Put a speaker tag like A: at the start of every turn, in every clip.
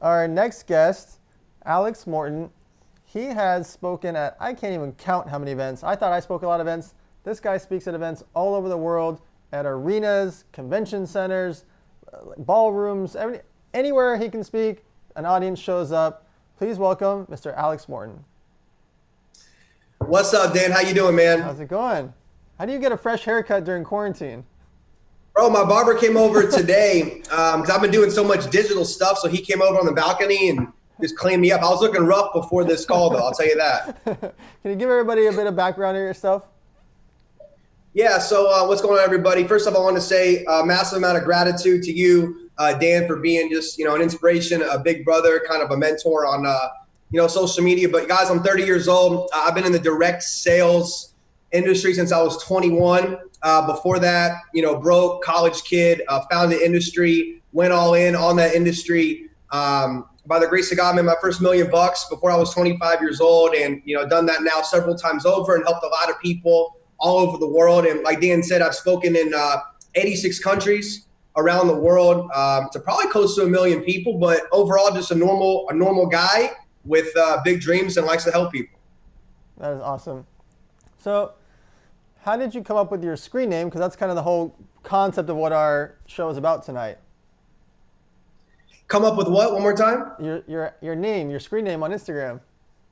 A: Our next guest, Alex Morton, he has spoken at, I can't even count how many events. I thought I spoke at a lot of events. This guy speaks at events all over the world, at arenas, convention centers, ballrooms, anywhere he can speak, an audience shows up. Please welcome Mr. Alex Morton.
B: What's up, Dan? How you doing, man?
A: How's it going? How do you get a fresh haircut during quarantine?
B: Bro, my barber came over today because I've been doing so much digital stuff. So he came over on the balcony and just cleaned me up. I was looking rough before this call, though. I'll tell you that.
A: Can you give everybody a bit of background on yourself?
B: Yeah. So what's going on, everybody? First of all, I want to say a massive amount of gratitude to you, Dan, for being just, an inspiration, a big brother, kind of a mentor on, social media. But guys, I'm 30 years old. I've been in the direct sales industry since I was 21. Before that, broke college kid, found the industry, went all in on that industry. By the grace of God, I made my first $1 million before I was 25 years old, and done that now several times over and helped a lot of people all over the world. And like Dan said, I've spoken in 86 countries around the world to probably close to 1 million people. But overall, just a normal guy with big dreams and likes to help people.
A: That is awesome. So, how did you come up with your screen name? Because that's kind of the whole concept of what our show is about tonight.
B: Come up with what? One more time?
A: Your name, your screen name on Instagram.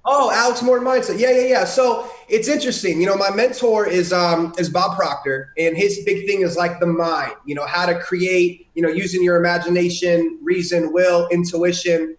B: Oh, Alex Morton Mindset. Yeah. So it's interesting. My mentor is Bob Proctor, and his big thing is like the mind. How to create. Using your imagination, reason, will, intuition,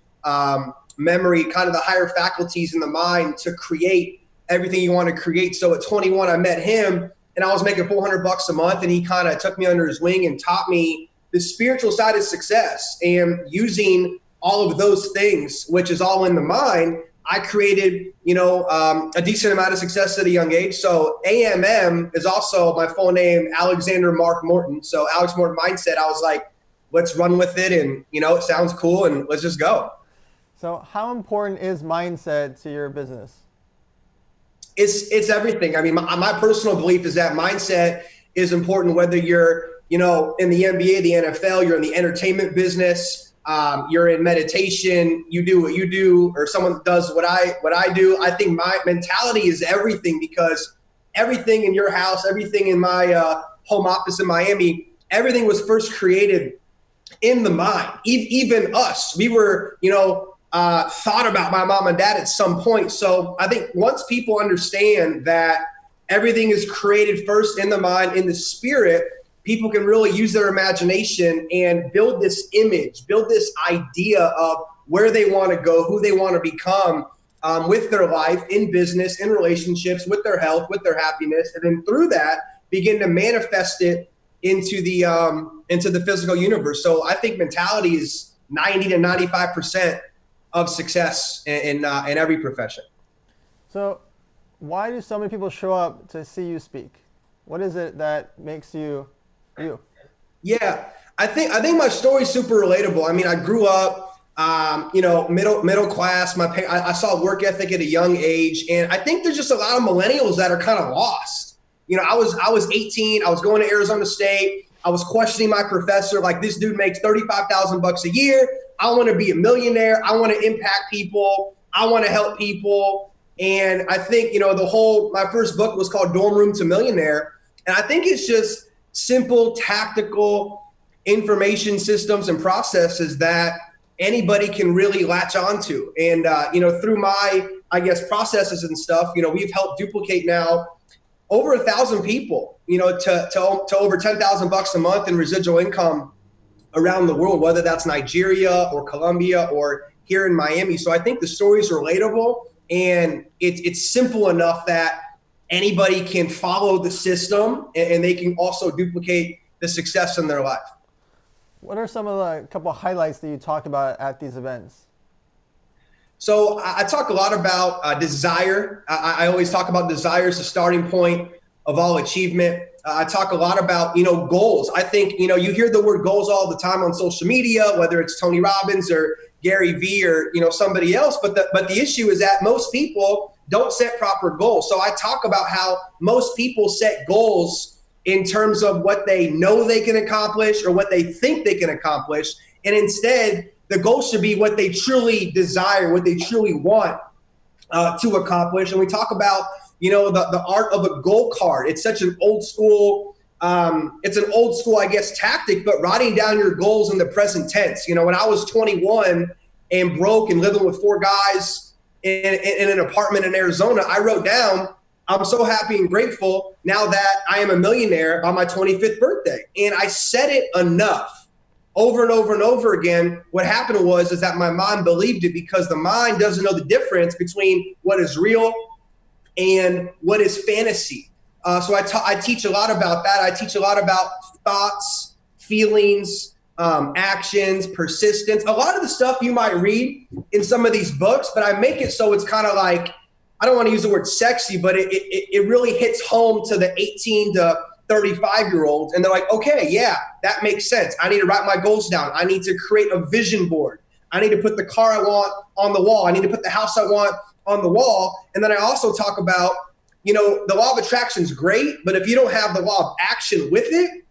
B: memory, kind of the higher faculties in the mind to create everything you want to create. So at 21, I met him and I was making $400 a month, and he kind of took me under his wing and taught me the spiritual side of success. And using all of those things, which is all in the mind, I created, a decent amount of success at a young age. So AMM is also my full name, Alexander Mark Morton. So Alex Morton Mindset, I was like, let's run with it. And, it sounds cool and let's just go.
A: So how important is mindset to your business?
B: It's everything. I mean, my personal belief is that mindset is important, whether you're, in the NBA, the NFL, you're in the entertainment business, you're in meditation, you do what you do, or someone does what I do. I think my mentality is everything, because everything in your house, everything in my home office in Miami, everything was first created in the mind. Even us, we were, thought about my mom and dad at some point. So I think once people understand that everything is created first in the mind, in the spirit, people can really use their imagination and build this image, build this idea of where they want to go, who they want to become with their life, in business, in relationships, with their health, with their happiness. And then through that, begin to manifest it into the physical universe. So I think mentality is 90 to 95% of success in every profession. So
A: why do so many people show up to see you speak? What is it that makes you you?
B: Yeah, I think my story is super relatable. I mean, I grew up, middle class. I saw work ethic at a young age, and I think there's just a lot of millennials that are kind of lost. I was 18. I was going to Arizona State. I was questioning my professor, like, this dude makes $35,000 a year. I want to be a millionaire. I want to impact people. I want to help people. And I think, my first book was called Dorm Room to Millionaire. And I think it's just simple, tactical information systems and processes that anybody can really latch onto. And, through my, processes and stuff, we've helped duplicate now over 1,000 people, to over $10,000 a month in residual income around the world, whether that's Nigeria or Colombia or here in Miami. So I think the story is relatable, and it's simple enough that anybody can follow the system, and they can also duplicate the success in their life.
A: What are some of the couple of highlights that you talk about at these events?
B: So I talk a lot about desire. I always talk about desire as the starting point of all achievement. I talk a lot about, goals. I think, you hear the word goals all the time on social media, whether it's Tony Robbins or Gary Vee or, somebody else. But the issue is that most people don't set proper goals. So I talk about how most people set goals in terms of what they know they can accomplish or what they think they can accomplish. And instead, the goal should be what they truly desire, what they truly want to accomplish. And we talk about, the art of a goal card. It's such an old school, I guess, tactic, but writing down your goals in the present tense. When I was 21 and broke and living with 4 guys in an apartment in Arizona, I wrote down, I'm so happy and grateful now that I am a millionaire on my 25th birthday. And I said it enough over and over and over again. What happened is that my mind believed it, because the mind doesn't know the difference between what is real and what is fantasy. So I teach a lot about that. I teach a lot about thoughts, feelings, actions, persistence, a lot of the stuff you might read in some of these books, but I make it so it's kind of like, I don't want to use the word sexy, but it really hits home to the 18 to 35-year-olds. And they're like, okay, yeah, that makes sense. I need to write my goals down. I need to create a vision board. I need to put the car I want on the wall. I need to put the house I want on the wall. And then I also talk about, the law of attraction is great, but if you don't have the law of action with it,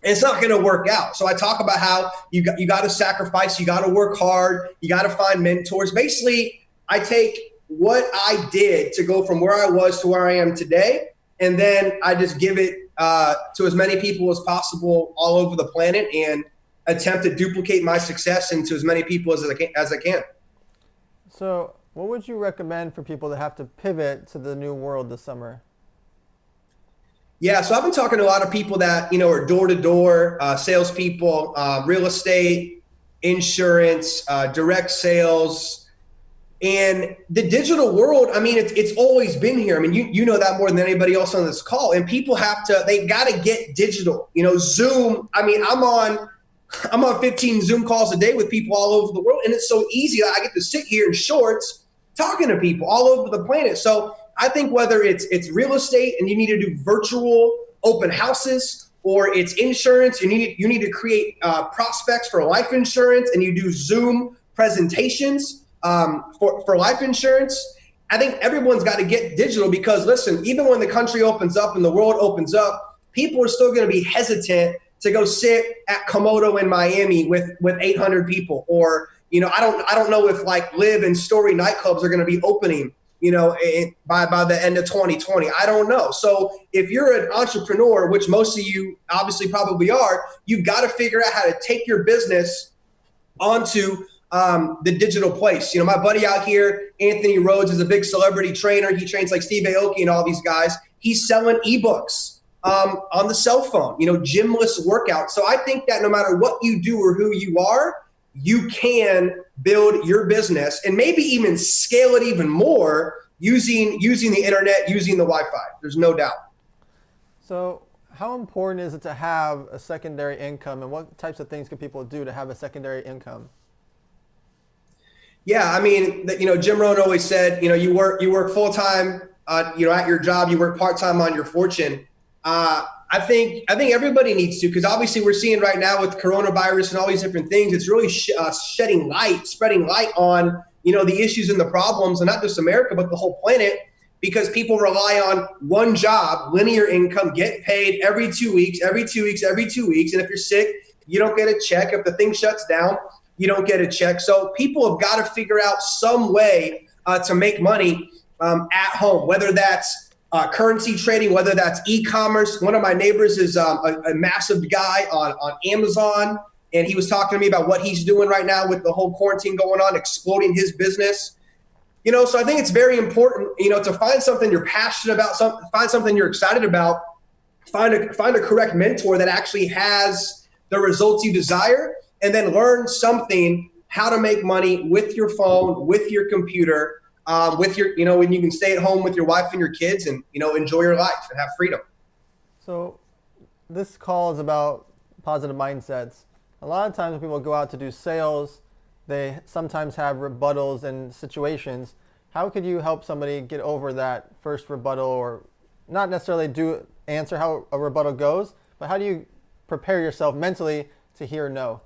B: it's not going to work out. So I talk about how you got to sacrifice, you got to work hard, you got to find mentors. Basically, I take what I did to go from where I was to where I am today, and then I just give it to as many people as possible all over the planet and attempt to duplicate my success into as many people as I can.
A: So what would you recommend for people that have to pivot to the new world this summer?
B: Yeah, so I've been talking to a lot of people that, are door-to-door salespeople, real estate, insurance, direct sales, and the digital world. I mean, it's always been here. I mean, you know that more than anybody else on this call. And people they got to get digital. Zoom. I mean, I'm on 15 Zoom calls a day with people all over the world, and it's so easy that I get to sit here in shorts talking to people all over the planet. So I think whether it's real estate and you need to do virtual open houses, or it's insurance, you need to create prospects for life insurance, and you do Zoom presentations for life insurance. I think everyone's got to get digital, because listen, even when the country opens up and the world opens up, people are still going to be hesitant to go sit at Komodo in Miami with 800 people, or I don't know if like Live and Story nightclubs are going to be opening by the end of 2020. I don't know. So if you're an entrepreneur, which most of you obviously probably are, you've got to figure out how to take your business onto the digital place. My buddy out here, Anthony Rhodes, is a big celebrity trainer. He trains like Steve Aoki and all these guys. He's selling ebooks on the cell phone, gymless workouts. So I think that no matter what you do or who you are, you can build your business and maybe even scale it even more using the internet, using the Wi-Fi. There's no doubt.
A: So how important is it to have a secondary income, and what types of things can people do to have a secondary income?
B: Yeah, I mean, Jim Rohn always said, you work full-time, at your job, you work part-time on your fortune. I think everybody needs to, because obviously we're seeing right now with coronavirus and all these different things, it's really spreading light on, the issues and the problems, and not just America, but the whole planet, because people rely on one job, linear income, get paid every 2 weeks. And if you're sick, you don't get a check. If the thing shuts down, you don't get a check. So people have got to figure out some way to make money at home, whether that's currency trading, whether that's e-commerce. One of my neighbors is a massive guy on Amazon, and he was talking to me about what he's doing right now with the whole quarantine going on, exploding his business. So I think it's very important, to find something you're passionate about, find something you're excited about, find a correct mentor that actually has the results you desire, and then learn something, how to make money with your phone, with your computer, with your, when you can stay at home with your wife and your kids and, enjoy your life and have freedom.
A: So this call is about positive mindsets. A lot of times when people go out to do sales, they sometimes have rebuttals in situations. How could you help somebody get over that first rebuttal, or not necessarily answer how a rebuttal goes, but how do you prepare yourself mentally to hear no?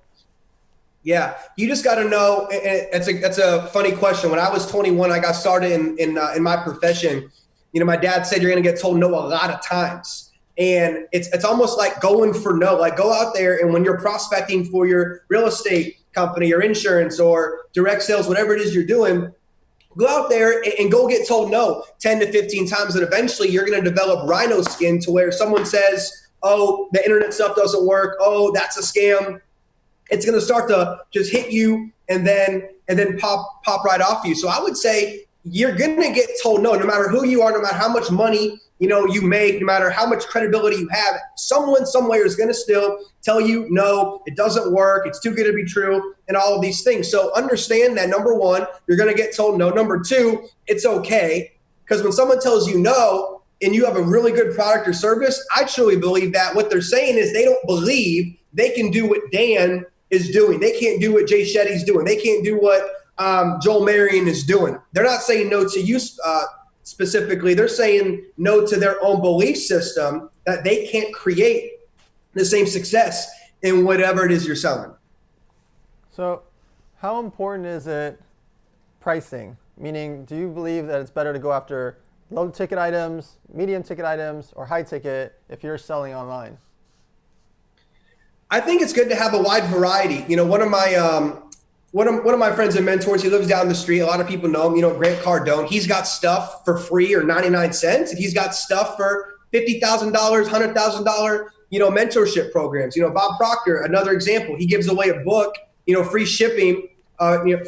B: Yeah, you just got to know. It's a funny question. When I was 21, I got started in my profession. My dad said you're going to get told no a lot of times, and it's almost like going for no. Like, go out there, and when you're prospecting for your real estate company or insurance or direct sales, whatever it is you're doing, go out there and go get told no 10 to 15 times. And eventually you're going to develop rhino skin to where someone says, oh, the internet stuff doesn't work. Oh, that's a scam. It's going to start to just hit you and then pop right off you. So I would say you're going to get told no matter who you are, no matter how much money you make, no matter how much credibility you have. Someone somewhere is going to still tell you no, it doesn't work, it's too good to be true, and all of these things. So understand that, number one, you're going to get told no. Number two, it's okay, because when someone tells you no and you have a really good product or service, I truly believe that what they're saying is they don't believe they can do what Dan is doing. They can't do what Jay Shetty's doing. They can't do what Joel Marion is doing. They're not saying no to you specifically. They're saying no to their own belief system that they can't create the same success in whatever it is you're selling.
A: So how important is it pricing? Meaning, do you believe that it's better to go after low ticket items, medium ticket items, or high ticket if you're selling online?
B: I think it's good to have a wide variety. One of my friends and mentors, he lives down the street. A lot of people know him, Grant Cardone. He's got stuff for free or 99 cents. And he's got stuff for $50,000, $100,000, mentorship programs. Bob Proctor, another example, he gives away a book, free shipping,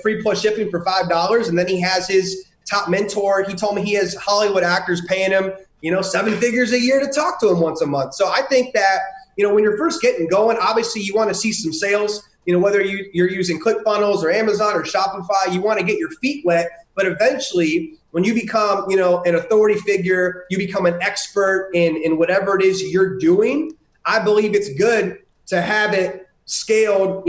B: free plus shipping for $5. And then he has his top mentor. He told me he has Hollywood actors paying him, 7 figures a year to talk to him once a month. So I think that, when you're first getting going, obviously you want to see some sales. Whether you're using ClickFunnels or Amazon or Shopify, you want to get your feet wet. But eventually, when you become, an authority figure, you become an expert in whatever it is you're doing, I believe it's good to have it scaled,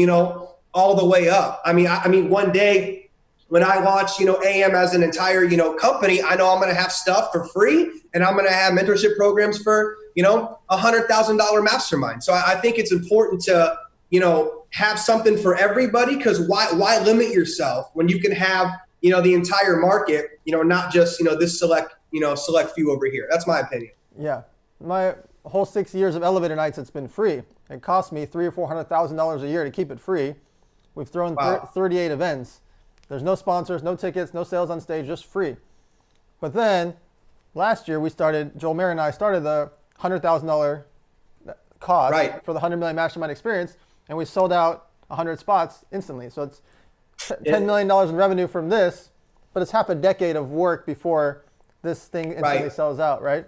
B: all the way up. I mean, one day when I launch, AM as an entire, company, I know I'm going to have stuff for free, and I'm going to have mentorship programs for, $100,000 mastermind. So I think it's important to, have something for everybody, because why limit yourself when you can have, the entire market, not just, this select few over here. That's my opinion.
A: Yeah. My whole 6 years of Elevator Nights, it's been free. It cost me $300,000 or $400,000 a year to keep it free. We've thrown 38 events. There's no sponsors, no tickets, no sales on stage, just free. But then last year Joel Marion and I started the $100,000 cost for the 100 million mastermind experience, and we sold out 100 spots instantly. So it's $10 million in revenue from this, but it's half a decade of work before this thing instantly sells out, right?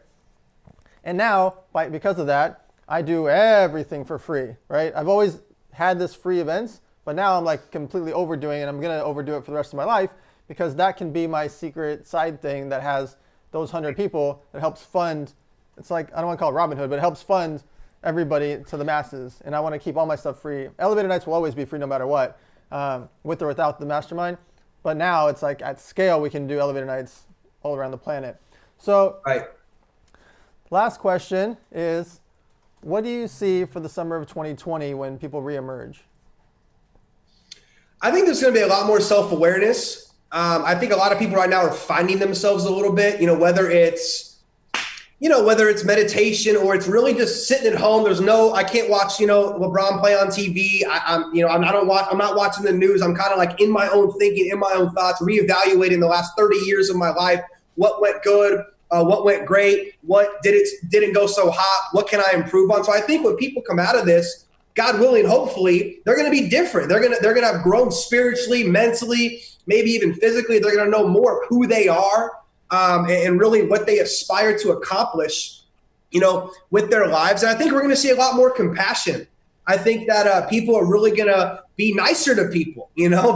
A: And now, because of that, I do everything for free, right? I've always had this free events, but now I'm like completely overdoing it. I'm going to overdo it for the rest of my life, because that can be my secret side thing that has those 100 people that helps fund. It's like, I don't want to call it Robin Hood, but it helps fund everybody to the masses. And I want to keep all my stuff free. Elevator Nights will always be free no matter what, with or without the mastermind. But now it's like at scale, we can do Elevator Nights all around the planet. So last question is, what do you see for the summer of 2020 when people reemerge?
B: I think there's going to be a lot more self-awareness. I think a lot of people right now are finding themselves a little bit, whether it's meditation or it's really just sitting at home. I can't watch, LeBron play on TV. I'm not watching the news. I'm kind of like in my own thinking, in my own thoughts, reevaluating the last 30 years of my life. What went good? What went great? What didn't go so hot? What can I improve on? So I think when people come out of this, God willing, hopefully, they're going to be different. They're going to have grown spiritually, mentally, maybe even physically. They're going to know more of who they are, and really what they aspire to accomplish, with their lives. And I think we're going to see a lot more compassion. I think that people are really going to be nicer to people,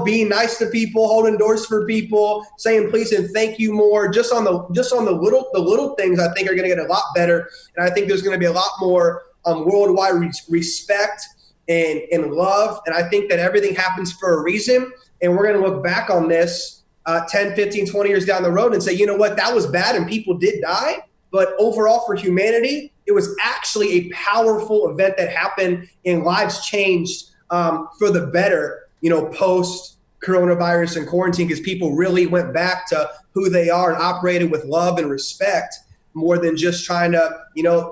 B: being nice to people, holding doors for people, saying please and thank you more. Just on the little things, I think are going to get a lot better. And I think there's going to be a lot more worldwide respect and love. And I think that everything happens for a reason. And we're going to look back on this 10, 15, 20 years down the road and say, you know what, that was bad and people did die. But overall for humanity, it was actually a powerful event that happened and lives changed for the better, post coronavirus and quarantine, because people really went back to who they are and operated with love and respect. more than just trying to,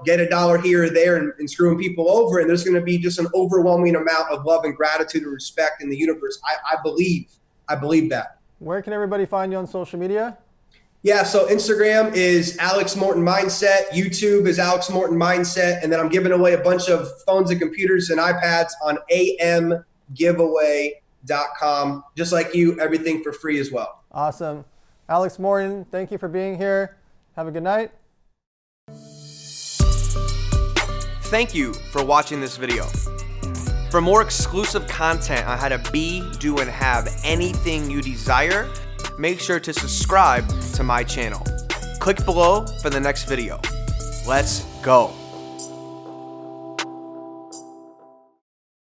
B: get a dollar here or there and screwing people over. And there's going to be just an overwhelming amount of love and gratitude and respect in the universe. I believe that.
A: Where can everybody find you on social media?
B: Yeah, so Instagram is Alex Morton Mindset. YouTube is Alex Morton Mindset. And then I'm giving away a bunch of phones and computers and iPads on amgiveaway.com. Just like you, everything for free as well.
A: Awesome. Alex Morton, thank you for being here. Have a good night.
C: Thank you for watching this video. For more exclusive content on how to be, do, and have anything you desire, make sure to subscribe to my channel. Click below for the next video. Let's go.